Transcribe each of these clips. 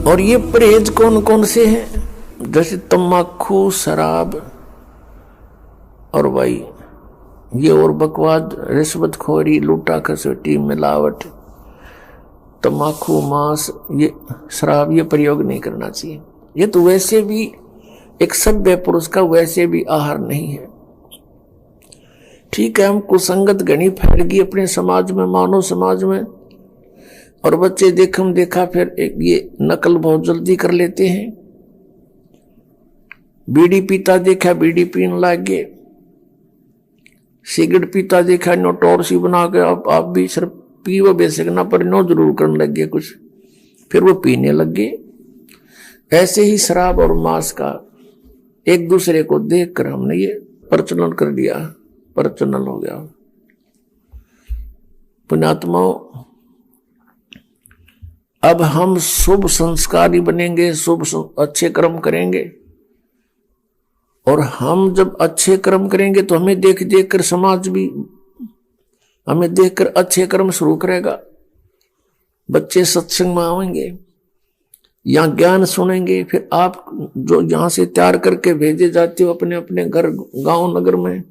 और ये परहेज कौन कौन से हैं? जैसे तम्बाकू, शराब और भाई ये और बकवाद, रिश्वतखोरी, लूटा खसोटी, मिलावट, तम्बाकू, मांस, ये शराब, ये प्रयोग नहीं करना चाहिए। ये तो वैसे भी एक सभ्य पुरुष का वैसे भी आहार नहीं है। ठीक है, हम कुसंगत घनी फैल गई अपने समाज में, मानव समाज में, और बच्चे देखम देखा फिर ये नकल बहुत जल्दी कर लेते हैं। बीड़ी पीता देखा बीड़ी पीने लग गए, सिगरेट पीता देखा नो टॉर्सी बना के आप भी सिर्फ पीवो बेसिक ना पर नो जरूर करने लग गए कुछ, फिर वो पीने लग गए। ऐसे ही शराब और मांस का एक दूसरे को देखकर हमने ये प्रचलन कर दिया, प्रचलन हो गया। पुण्यात्माओं, अब हम शुभ संस्कारी बनेंगे, शुभ अच्छे कर्म करेंगे, और हम जब अच्छे कर्म करेंगे तो हमें देख देख कर समाज भी हमें देखकर अच्छे कर्म शुरू करेगा। बच्चे सत्संग में आएंगे, यहाँ ज्ञान सुनेंगे, फिर आप जो यहाँ से तैयार करके भेजे जाते हो अपने अपने घर गांव नगर में,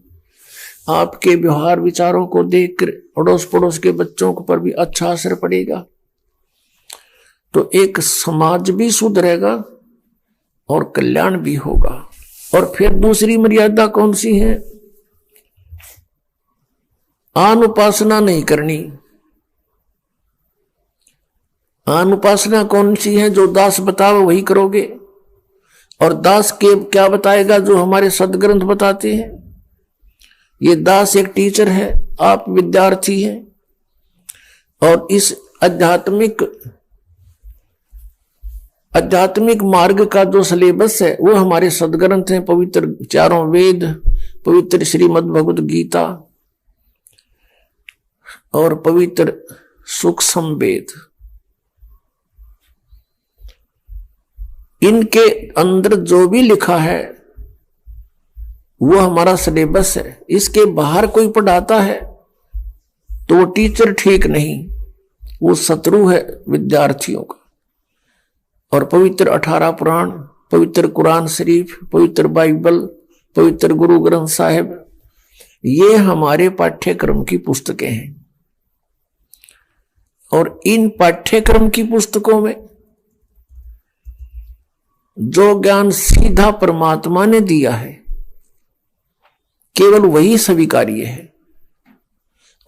आपके व्यवहार विचारों को देखकर अड़ोस पड़ोस के बच्चों पर भी अच्छा असर पड़ेगा। तो एक समाज भी सुधरेगा और कल्याण भी होगा। और फिर दूसरी मर्यादा कौन सी है? आन उपासना नहीं करनी। आन उपासना कौन सी है? जो दास बताओ वही करोगे, और दास के क्या बताएगा? जो हमारे सदग्रंथ बताते हैं। ये दास एक टीचर है, आप विद्यार्थी हैं, और इस आध्यात्मिक मार्ग का जो सिलेबस है वो हमारे सदग्रंथ हैं, पवित्र चारों वेद, पवित्र श्रीमद् भगवद गीता और पवित्र सूक्ष्म वेद। इनके अंदर जो भी लिखा है वो हमारा सिलेबस है। इसके बाहर कोई पढ़ाता है तो वो टीचर ठीक नहीं, वो शत्रु है विद्यार्थियों का। और पवित्र 18 पुराण, पवित्र कुरान शरीफ, पवित्र बाइबल, पवित्र गुरु ग्रंथ साहिब, ये हमारे पाठ्यक्रम की पुस्तकें हैं। और इन पाठ्यक्रम की पुस्तकों में जो ज्ञान सीधा परमात्मा ने दिया है केवल वही स्वीकार्य है।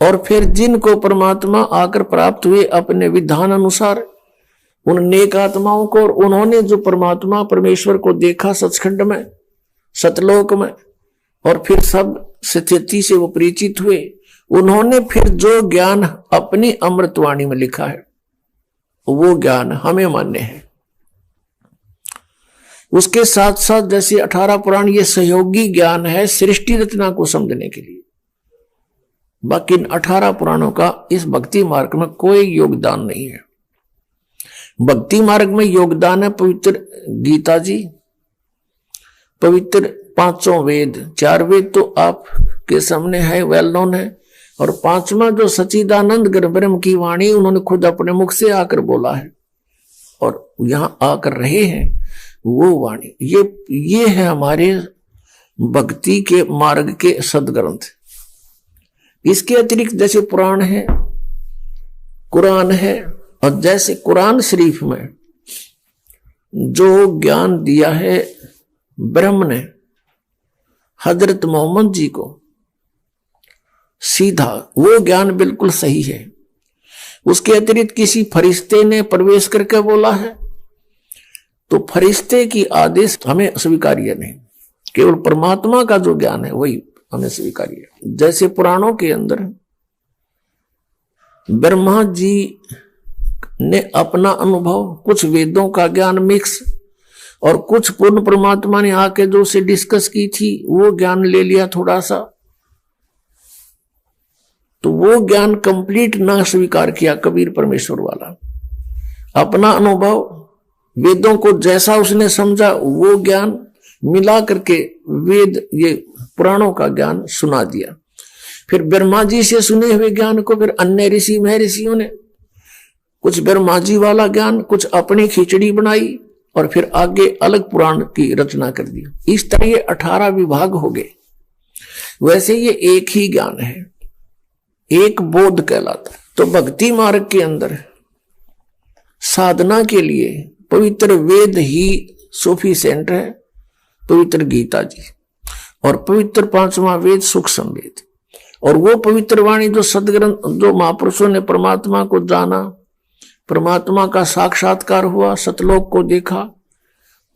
और फिर जिनको परमात्मा आकर प्राप्त हुए अपने विधान अनुसार, उन नेक आत्माओं को, और उन्होंने जो परमात्मा परमेश्वर को देखा सचखंड में, सतलोक में, और फिर सब स्थिति से वो परिचित हुए, उन्होंने फिर जो ज्ञान अपनी अमृतवाणी में लिखा है वो ज्ञान हमें मान्य है। उसके साथ साथ जैसे 18 पुराण ये सहयोगी ज्ञान है सृष्टि रचना को समझने के लिए। बाकी 18 पुराणों का इस भक्ति मार्ग में कोई योगदान नहीं है। भक्ति मार्ग में योगदान है पवित्र गीता जी, पवित्र 5 वेद, 4 वेद तो आपके सामने है, वेल नोन है, और 5वां जो सच्चिदानंद ब्रह्म की वाणी उन्होंने खुद अपने मुख से आकर बोला है और यहां आकर रहे हैं, वो वाणी ये है हमारे भक्ति के मार्ग के सदग्रंथ। इसके अतिरिक्त जैसे पुराण है, कुरान है, और जैसे कुरान शरीफ में जो ज्ञान दिया है ब्रह्म ने हजरत मोहम्मद जी को सीधा, वो ज्ञान बिल्कुल सही है। उसके अतिरिक्त किसी फरिश्ते ने प्रवेश करके बोला है तो फरिश्ते की आदेश हमें स्वीकार्य नहीं, केवल परमात्मा का जो ज्ञान है वही हमें स्वीकार्य है। जैसे पुराणों के अंदर ब्रह्मा जी ने अपना अनुभव, कुछ वेदों का ज्ञान मिक्स, और कुछ पूर्ण परमात्मा ने आके जो उसे डिस्कस की थी वो ज्ञान ले लिया थोड़ा सा, तो वो ज्ञान कंप्लीट ना स्वीकार किया कबीर परमेश्वर वाला। अपना अनुभव, वेदों को जैसा उसने समझा वो ज्ञान मिला करके वेद, ये पुराणों का ज्ञान सुना दिया। फिर ब्रह्मा जी से सुने हुए ज्ञान को फिर अन्य ऋषि महर्षियों ने कुछ ब्रह्मा जी वाला ज्ञान, कुछ अपनी खिचड़ी बनाई और फिर आगे अलग पुराण की रचना कर दी। इस तरह ये 18 विभाग हो गए। वैसे ये एक ही ज्ञान है, एक बोध कहलाता है। तो भक्ति मार्ग के अंदर साधना के लिए पवित्र वेद ही सफिशिएंट है, पवित्र गीता जी, और पवित्र 5वां वेद सुख संवेद, और वो पवित्र वाणी जो सदग्रंथ, जो महापुरुषों ने परमात्मा को जाना, परमात्मा का साक्षात्कार हुआ, सतलोक को देखा,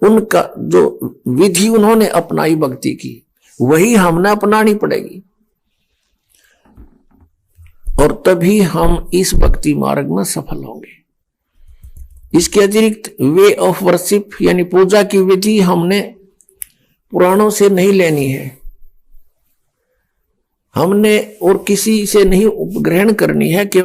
उनका जो विधि उन्होंने अपनाई भक्ति की, वही हमने अपनानी पड़ेगी। और तभी हम इस भक्ति मार्ग में सफल होंगे। इसके अतिरिक्त वे ऑफ वर्शिप यानी पूजा की विधि हमने पुराणों से नहीं लेनी है, हमने और किसी से नहीं ग्रहण करनी है कि